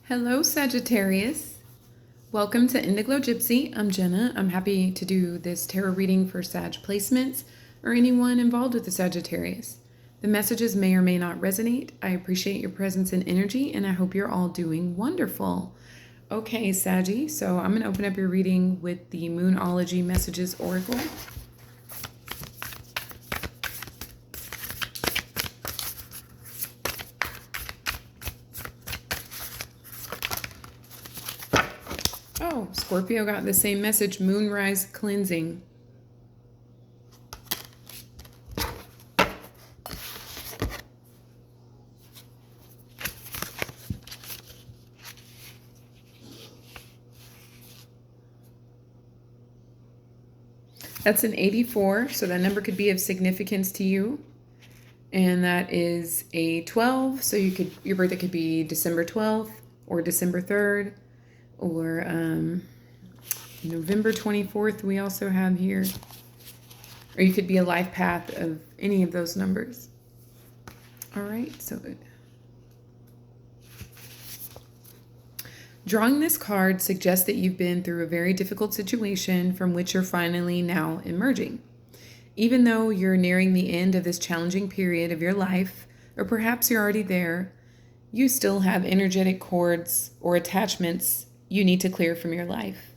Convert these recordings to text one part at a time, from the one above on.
Hello, Sagittarius. Welcome to Indiglo Gypsy. I'm Jenna. I'm happy to do this tarot reading for Sag placements or anyone involved with the Sagittarius. The messages may or may not resonate. I appreciate your presence and energy, and I hope you're all doing wonderful. Okay, Saggy, so I'm going to open up your reading with the Moonology Messages Oracle. Oh, Scorpio got the same message, Moonrise Cleansing. That's an 84, so that number could be of significance to you. And that is a 12, so your birthday could be December 12th or December 3rd or November 24th we also have here. Or you could be a life path of any of those numbers. All right, so drawing this card suggests that you've been through a very difficult situation from which you're finally now emerging. Even though you're nearing the end of this challenging period of your life, or perhaps you're already there, you still have energetic cords or attachments you need to clear from your life.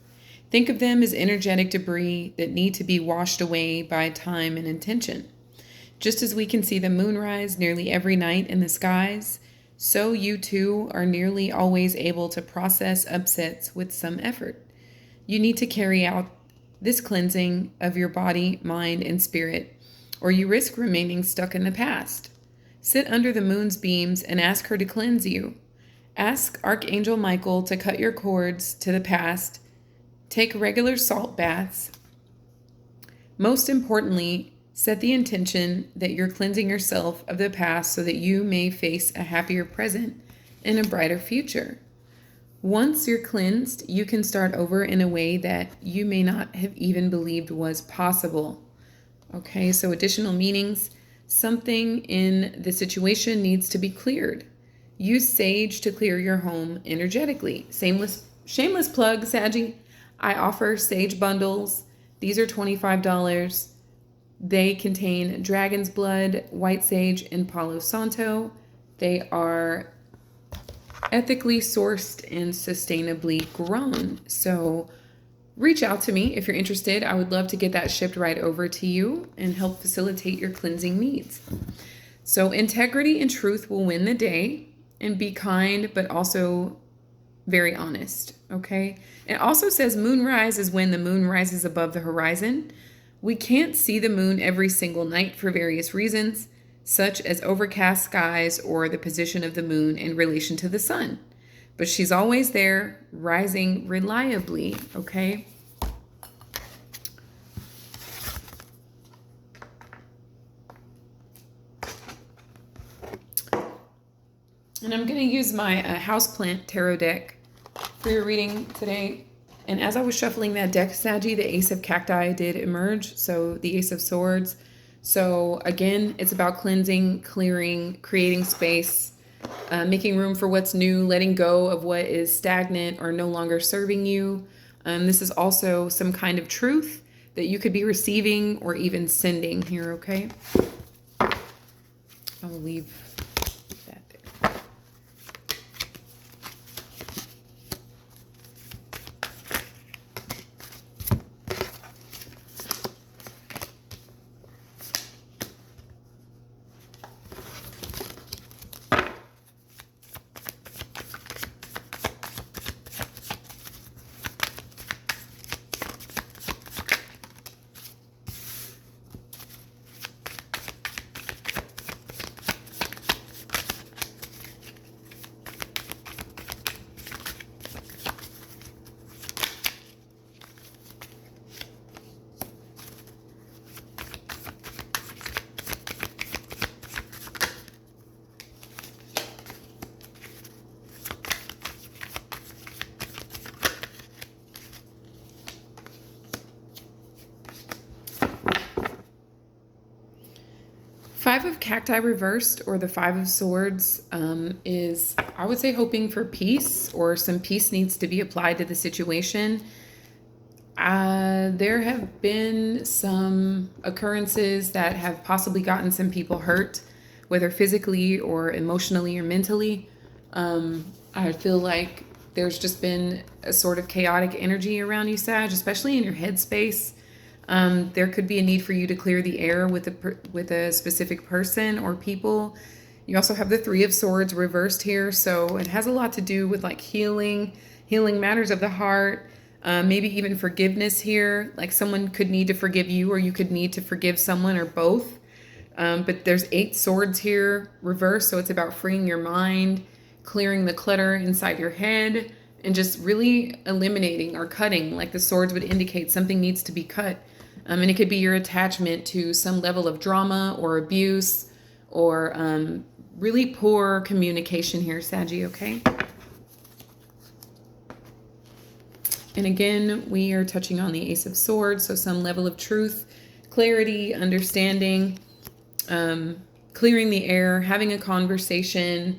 Think of them as energetic debris that need to be washed away by time and intention. Just as we can see the moonrise nearly every night in the skies, so you too are nearly always able to process upsets with some effort. You need to carry out this cleansing of your body, mind, and spirit, or you risk remaining stuck in the past. Sit under the moon's beams and ask her to cleanse you. Ask Archangel Michael to cut your cords to the past. Take regular salt baths. Most importantly, set the intention that you're cleansing yourself of the past so that you may face a happier present and a brighter future. Once you're cleansed, you can start over in a way that you may not have even believed was possible. Okay, so additional meanings. Something in the situation needs to be cleared. Use sage to clear your home energetically. Shameless plug, Saggy. I offer sage bundles. These are $25. They contain dragon's blood, white sage, and Palo Santo. They are ethically sourced and sustainably grown. So reach out to me if you're interested. I would love to get that shipped right over to you and help facilitate your cleansing needs. So integrity and truth will win the day, and be kind, but also very honest, okay? It also says moonrise is when the moon rises above the horizon. We can't see the moon every single night for various reasons, such as overcast skies or the position of the moon in relation to the sun. But she's always there, rising reliably, okay? And I'm going to use my Houseplant Tarot deck for your reading today. And as I was shuffling that deck, Saggy, the Ace of Cacti did emerge. So the Ace of Swords. So again, it's about cleansing, clearing, creating space, making room for what's new, letting go of what is stagnant or no longer serving you. This is also some kind of truth that you could be receiving or even sending here, okay? I'll leave that there. Five of Cacti reversed, or the Five of Swords, is I would say hoping for peace, or some peace needs to be applied to the situation. There have been some occurrences that have possibly gotten some people hurt, whether physically or emotionally or mentally. I feel like there's just been a sort of chaotic energy around you, Sag, especially in your headspace. There could be a need for you to clear the air with a specific person or people. You also have the Three of Swords reversed here, so it has a lot to do with like healing matters of the heart, maybe even forgiveness here. Like someone could need to forgive you, or you could need to forgive someone, or both. But there's 8 swords here reversed, so it's about freeing your mind, clearing the clutter inside your head, and just really eliminating or cutting. Like the swords would indicate something needs to be cut. And it could be your attachment to some level of drama or abuse, or really poor communication here, Saggy, okay? And again, we are touching on the Ace of Swords, so some level of truth, clarity, understanding, clearing the air, having a conversation,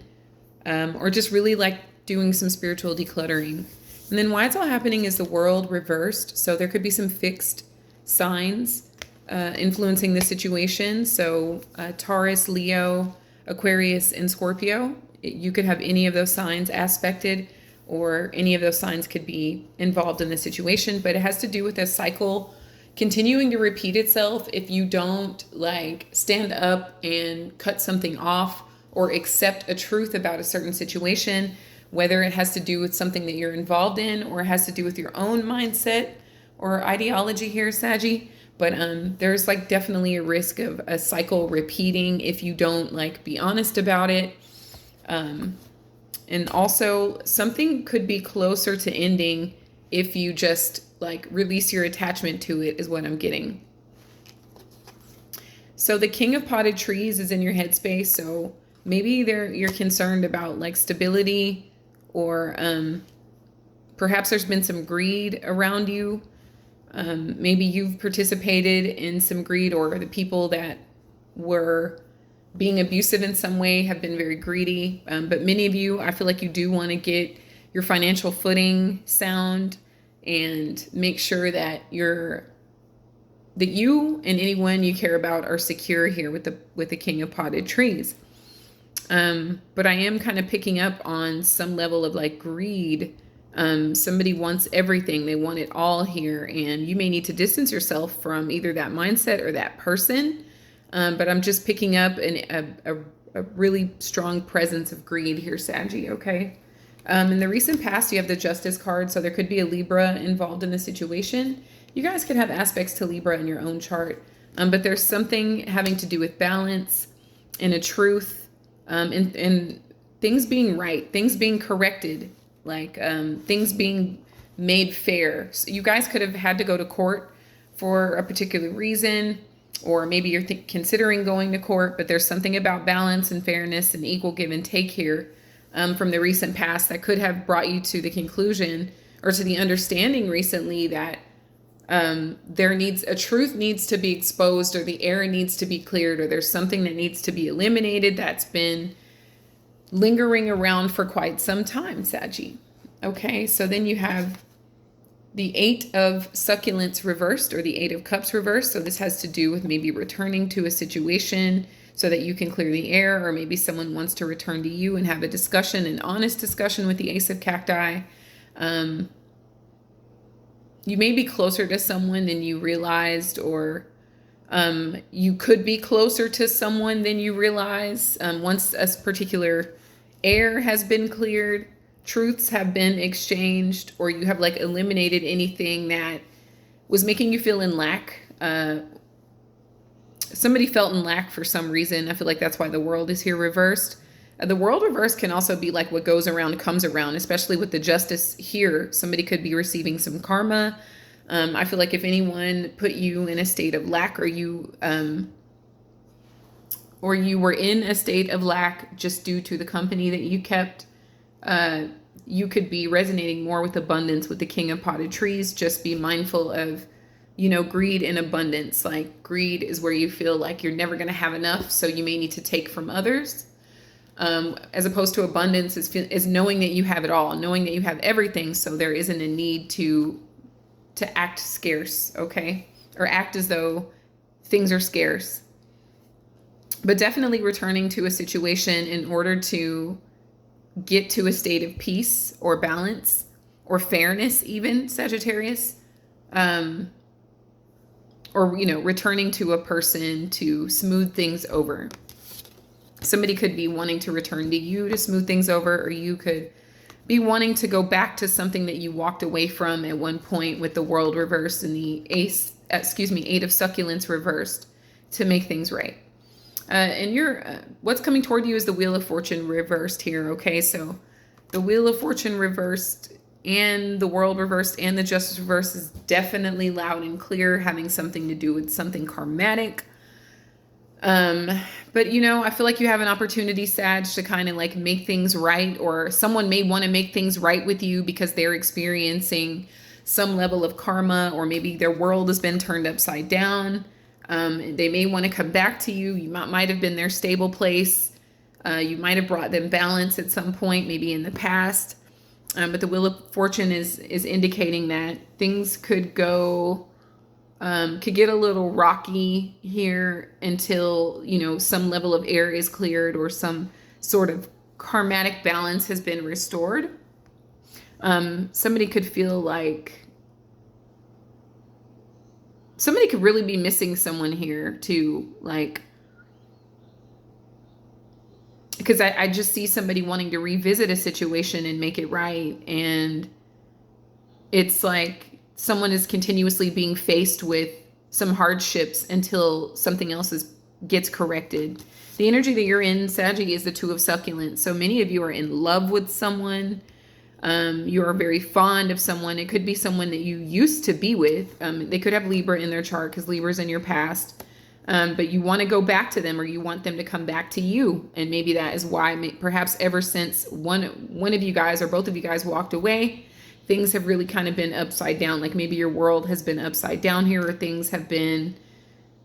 or just really like doing some spiritual decluttering. And then why it's all happening is the World reversed, so there could be some fixed signs influencing the situation. So Taurus, Leo, Aquarius, and Scorpio, you could have any of those signs aspected, or any of those signs could be involved in the situation, but it has to do with a cycle continuing to repeat itself if you don't like stand up and cut something off or accept a truth about a certain situation, whether it has to do with something that you're involved in or it has to do with your own mindset or ideology here, Saggy. But there's like definitely a risk of a cycle repeating if you don't like be honest about it. And also something could be closer to ending if you just like release your attachment to it, is what I'm getting. So the King of Potted Trees is in your headspace. So maybe you're concerned about like stability, or perhaps there's been some greed around you. Maybe you've participated in some greed, or the people that were being abusive in some way have been very greedy. But many of you, I feel like you do want to get your financial footing sound and make sure that you and anyone you care about are secure here with the King of Potted Trees. But I am kind of picking up on some level of like greed. Somebody wants everything. They want it all here. And you may need to distance yourself from either that mindset or that person. But I'm just picking up a really strong presence of greed here, Saggy, okay? In the recent past, you have the Justice card, so there could be a Libra involved in the situation. You guys could have aspects to Libra in your own chart, but there's something having to do with balance and a truth, and things being right, things being corrected, like things being made fair. So you guys could have had to go to court for a particular reason, or maybe you're considering going to court, but there's something about balance and fairness and equal give and take here from the recent past that could have brought you to the conclusion or to the understanding recently that a truth needs to be exposed, or the air needs to be cleared, or there's something that needs to be eliminated that's been lingering around for quite some time, Saggy. Okay, so then you have the 8 of Succulents reversed, or the 8 of Cups reversed. So this has to do with maybe returning to a situation so that you can clear the air, or maybe someone wants to return to you and have a discussion, an honest discussion with the Ace of Cacti. You may be closer to someone than you realized, or you could be closer to someone than you realize. Once a particular air has been cleared, truths have been exchanged, or you have like eliminated anything that was making you feel in lack. Somebody felt in lack for some reason. I feel like that's why the World is here reversed. The World reversed can also be like what goes around comes around, especially with the Justice here. Somebody could be receiving some karma. I feel like if anyone put you in a state of lack, or you were in a state of lack just due to the company that you kept, you could be resonating more with abundance with the King of Potted Trees. Just be mindful of, greed and abundance. Like greed is where you feel like you're never going to have enough, so you may need to take from others. as opposed to abundance is knowing that you have it all, knowing that you have everything. So there isn't a need to act scarce, okay? Or act as though things are scarce. But definitely returning to a situation in order to get to a state of peace or balance or fairness, even, Sagittarius. Or, returning to a person to smooth things over. Somebody could be wanting to return to you to smooth things over, or you could be wanting to go back to something that you walked away from at one point with the World reversed and the Eight of Succulents reversed to make things right. And what's coming toward you is the Wheel of Fortune reversed here, okay? So the Wheel of Fortune reversed and the World reversed and the Justice reversed is definitely loud and clear, having something to do with something karmatic. But I feel like you have an opportunity, Sag, to kind of like make things right, or someone may want to make things right with you because they're experiencing some level of karma, or maybe their world has been turned upside down. They may want to come back to you. You might have been their stable place. You might have brought them balance at some point, maybe in the past. But the Wheel of Fortune is indicating that things could get a little rocky here until, some level of air is cleared or some sort of karmatic balance has been restored. Somebody could feel like somebody could really be missing someone here too, like, because I just see somebody wanting to revisit a situation and make it right. And it's like someone is continuously being faced with some hardships until something else gets corrected. The energy that you're in, Saggy, is the Two of Succulents. So many of you are in love with someone. You are very fond of someone. It could be someone that you used to be with. They could have Libra in their chart because Libra's in your past. But you want to go back to them, or you want them to come back to you. And maybe that is why perhaps ever since one of you guys or both of you guys walked away, things have really kind of been upside down. Like maybe your world has been upside down here, or things have been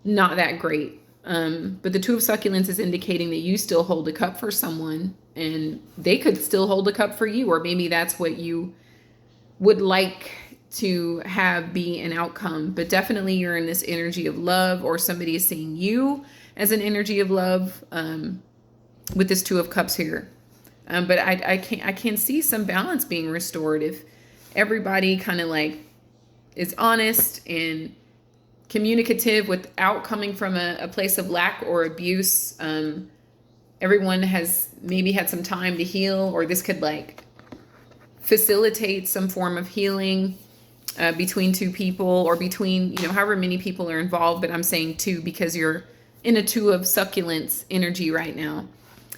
not that great. But the Two of Succulents is indicating that you still hold a cup for someone, and they could still hold a cup for you. Or maybe that's what you would like to have be an outcome. But definitely you're in this energy of love, or somebody is seeing you as an energy of love with this Two of Cups here. But I can see some balance being restored if everybody kind of like is honest and communicative without coming from a place of lack or abuse. Everyone has maybe had some time to heal, or this could like facilitate some form of healing between two people, or between, however many people are involved. But I'm saying two because you're in a Two of Succulents energy right now.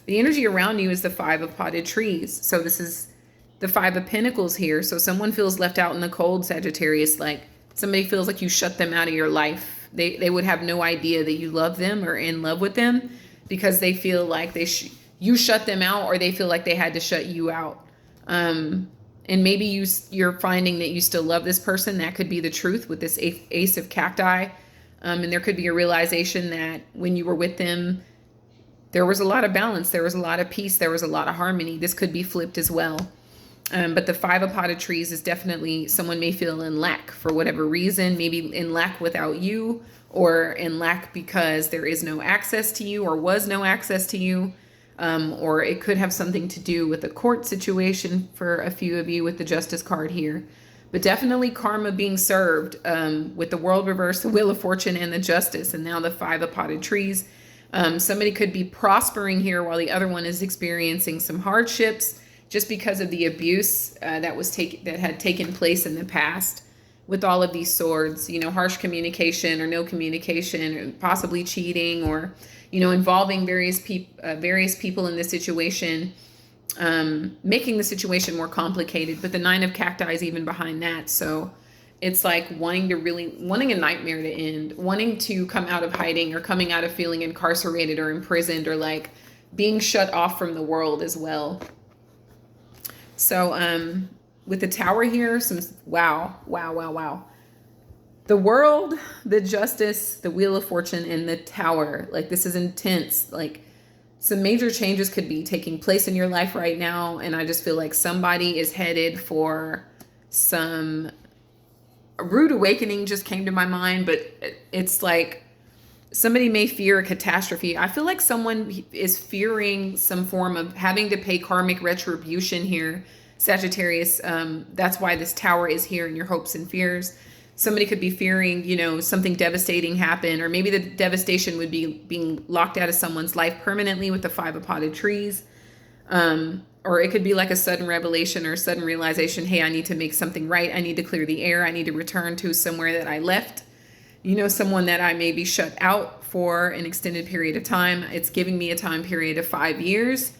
The energy around you is the Five of Potted Trees. So this is the Five of Pentacles here. So someone feels left out in the cold, Sagittarius, like somebody feels like you shut them out of your life. They would have no idea that you love them or in love with them, because they feel like you shut them out, or they feel like they had to shut you out. And maybe you're finding that you still love this person. That could be the truth with this Ace of Cacti. And there could be a realization that when you were with them, there was a lot of balance. There was a lot of peace. There was a lot of harmony. This could be flipped as well. But the Five of Potted Trees is definitely someone may feel in lack for whatever reason, maybe in lack without you, or in lack because there is no access to you, or was no access to you. Or it could have something to do with a court situation for a few of you with the Justice card here. But definitely karma being served with the World reversed, the Wheel of Fortune, and the Justice, and now the Five of Potted Trees. Somebody could be prospering here while the other one is experiencing some hardships just because of the abuse that had taken place in the past with all of these swords. Harsh communication or no communication, or possibly cheating, or involving various people in this situation, making the situation more complicated. But the Nine of Cacti is even behind that. So it's like wanting a nightmare to end, wanting to come out of hiding, or coming out of feeling incarcerated or imprisoned, or like being shut off from the world as well. So with the Tower here, wow. The World, the Justice, the Wheel of Fortune, and the Tower. Like, this is intense. Like, some major changes could be taking place in your life right now. And I just feel like somebody is headed for some rude awakening just came to my mind, but it's like somebody may fear a catastrophe. I feel like someone is fearing some form of having to pay karmic retribution here, Sagittarius. That's why this tower is here in your hopes and fears. Somebody could be fearing, something devastating happen, or maybe the devastation would be being locked out of someone's life permanently with the 5 of potted trees. Or it could be like a sudden revelation or a sudden realization, hey, I need to make something right. I need to clear the air. I need to return to somewhere that I left. Someone that I may be shut out for an extended period of time. It's giving me a time period of 5 years.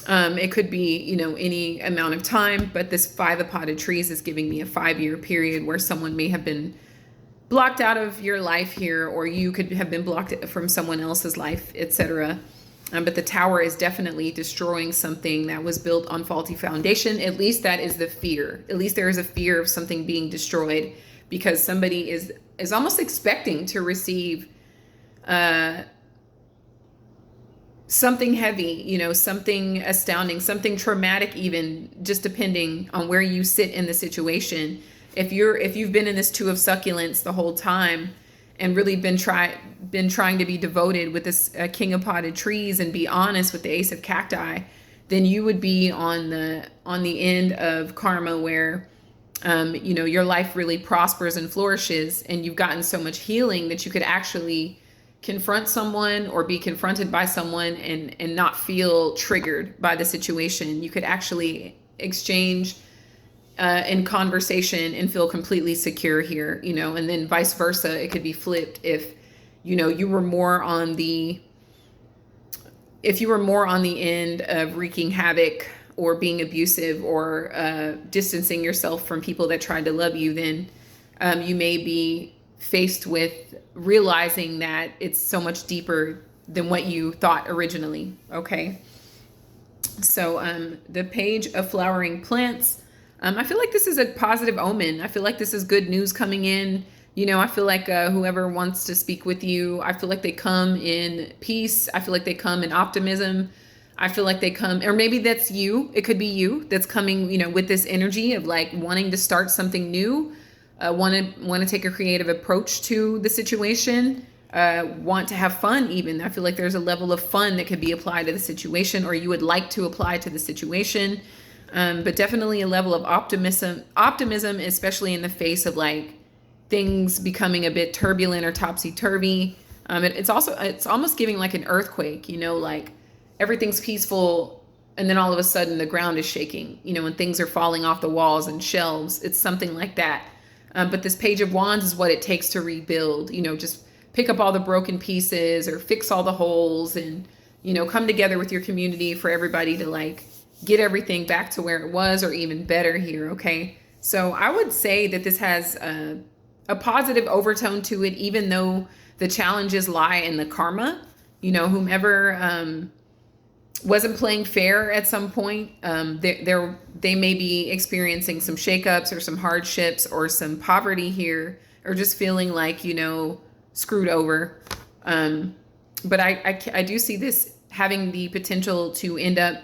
It could be, any amount of time, but this 5 of potted trees is giving me a 5-year period where someone may have been blocked out of your life here, or you could have been blocked from someone else's life, etc. But the tower is definitely destroying something that was built on faulty foundation. At least that is the fear. At least there is a fear of something being destroyed because somebody is almost expecting to receive something heavy, something astounding, something traumatic, even just depending on where you sit in the situation. If you've been in this 2 of succulents the whole time and really been trying to be devoted with this King of potted trees and be honest with the Ace of cacti, then you would be on the end of karma where your life really prospers and flourishes, and you've gotten so much healing that you could actually confront someone or be confronted by someone and not feel triggered by the situation. You could actually exchange in conversation and feel completely secure here, and then vice versa. It could be flipped if, you were more on the end of wreaking havoc or being abusive or distancing yourself from people that tried to love you, then you may be faced with realizing that it's so much deeper than what you thought originally. Okay. So the Page of flowering plants. I feel like this is a positive omen. I feel like this is good news coming in. I feel like whoever wants to speak with you, I feel like they come in peace. I feel like they come in optimism. I feel like they come, or maybe that's you. It could be you that's coming, with this energy of like wanting to start something new, want to take a creative approach to the situation, want to have fun even. I feel like there's a level of fun that could be applied to the situation, or you would like to apply to the situation. But definitely a level of optimism, especially in the face of like things becoming a bit turbulent or topsy-turvy. It's almost giving like an earthquake, like everything's peaceful and then all of a sudden the ground is shaking, and things are falling off the walls and shelves. It's something like that. But this Page of Wands is what it takes to rebuild, just pick up all the broken pieces or fix all the holes and, come together with your community for everybody to like get everything back to where it was or even better here. Okay. So I would say that this has a positive overtone to it, even though the challenges lie in the karma, whomever wasn't playing fair at some point, they may be experiencing some shakeups or some hardships or some poverty here, or just feeling like, screwed over. But I do see this having the potential to end up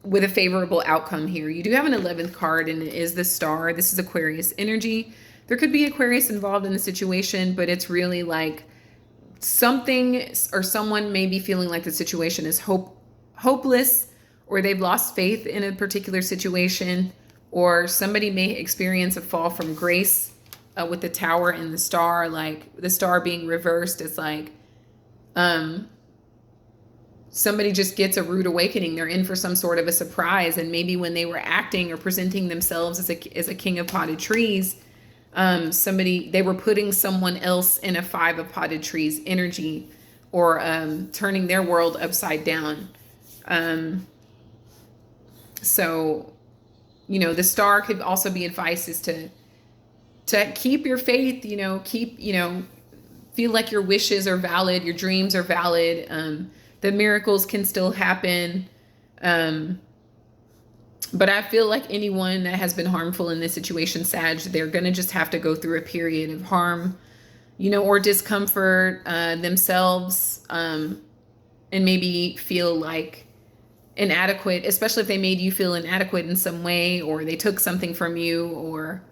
with a favorable outcome here. You do have an 11th card, and it is the Star. This is Aquarius energy. There could be Aquarius involved in the situation, but it's really like something or someone may be feeling like the situation is hopeless, or they've lost faith in a particular situation, or somebody may experience a fall from grace with the Tower and the Star, like the Star being reversed. It's like somebody just gets a rude awakening. They're in for some sort of a surprise, and maybe when they were acting or presenting themselves as a King of potted trees, they were putting someone else in a 5 of potted trees energy, or turning their world upside down. So, the Star could also be advice is to keep your faith, feel like your wishes are valid, your dreams are valid. The miracles can still happen. But I feel like anyone that has been harmful in this situation, Sag, they're going to just have to go through a period of harm, or discomfort themselves. and maybe feel like inadequate, especially if they made you feel inadequate in some way, or they took something from you, or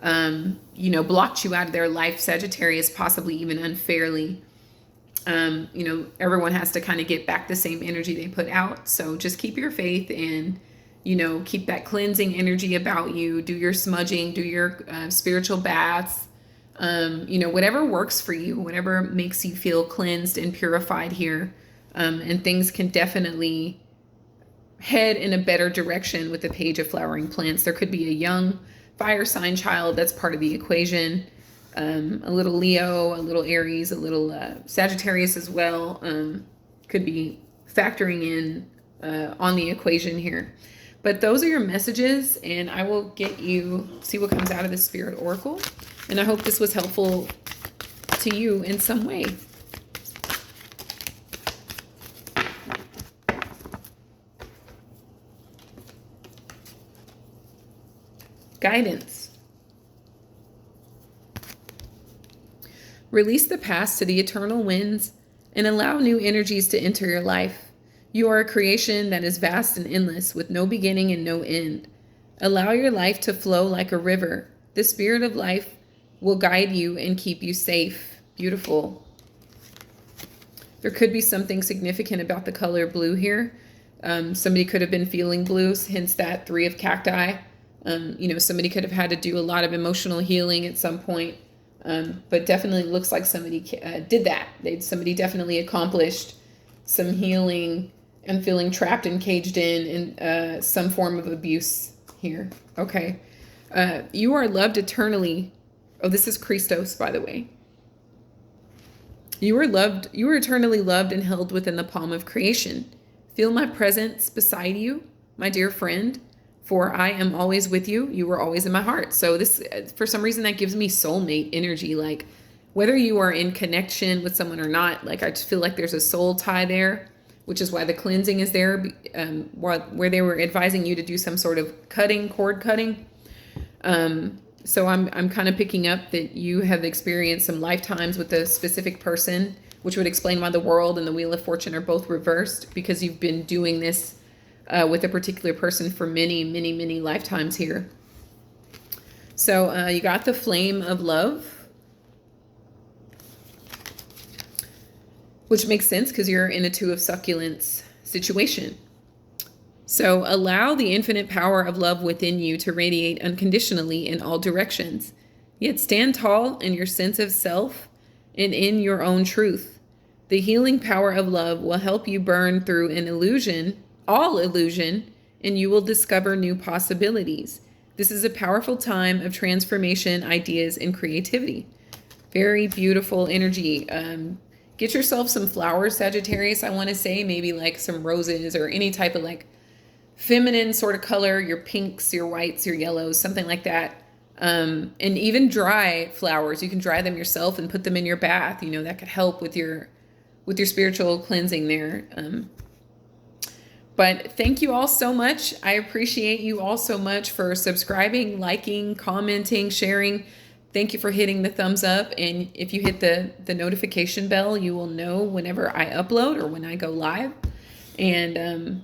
blocked you out of their life, Sagittarius, possibly even unfairly. Everyone has to kind of get back the same energy they put out. So just keep your faith and, keep that cleansing energy about you. Do your smudging, do your spiritual baths, whatever works for you, whatever makes you feel cleansed and purified here. And things can definitely head in a better direction with the Page of Flowering Plants. There could be a young fire sign child that's part of the equation. A little Leo, a little Aries, a little Sagittarius as well could be factoring in on the equation here. But those are your messages, and I will see what comes out of the Spirit Oracle. And I hope this was helpful to you in some way. Guidance. Release the past to the eternal winds and allow new energies to enter your life. You are a creation that is vast and endless, with no beginning and no end. Allow your life to flow like a river. The spirit of life will guide you and keep you safe. Beautiful. There could be something significant about the color blue here. Somebody could have been feeling blue, hence that 3 of cacti. Somebody could have had to do a lot of emotional healing at some point. But definitely looks like somebody did that. Somebody definitely accomplished some healing and feeling trapped and caged in some form of abuse here. Okay. You are loved eternally. Oh, this is Christos, by the way. You are eternally loved and held within the palm of creation. Feel my presence beside you, my dear friend, for I am always with you. You are always in my heart. So this, for some reason, that gives me soulmate energy. Like whether you are in connection with someone or not, like I just feel like there's a soul tie there, which is why the cleansing is there, where they were advising you to do some sort of cord cutting. So I'm kind of picking up that you have experienced some lifetimes with a specific person, which would explain why the World and the Wheel of Fortune are both reversed, because you've been doing this with a particular person for many, many, many lifetimes here. So you got the Flame of Love, which makes sense because you're in a 2 of Succulents situation. So allow the infinite power of love within you to radiate unconditionally in all directions. Yet stand tall in your sense of self and in your own truth. The healing power of love will help you burn through all illusion, and you will discover new possibilities. This is a powerful time of transformation, ideas, and creativity. Very beautiful energy. Get yourself some flowers, Sagittarius. I want to say maybe like some roses or any type of like feminine sort of color, your pinks, your whites, your yellows, something like that. And even dry flowers. You can dry them yourself and put them in your bath. That could help with your spiritual cleansing there. But thank you all so much. I appreciate you all so much for subscribing, liking, commenting, sharing. Thank you for hitting the thumbs up. And if you hit the notification bell, you will know whenever I upload or when I go live. And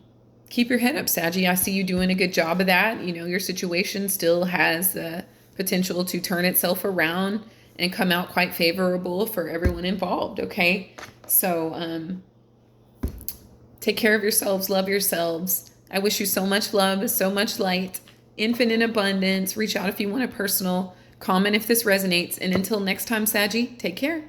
keep your head up, Saggy. I see you doing a good job of that. Your situation still has the potential to turn itself around and come out quite favorable for everyone involved, okay? So take care of yourselves, love yourselves. I wish you so much love, so much light, infinite abundance. Reach out if you want a personal comment if this resonates. And until next time, Saggy, take care.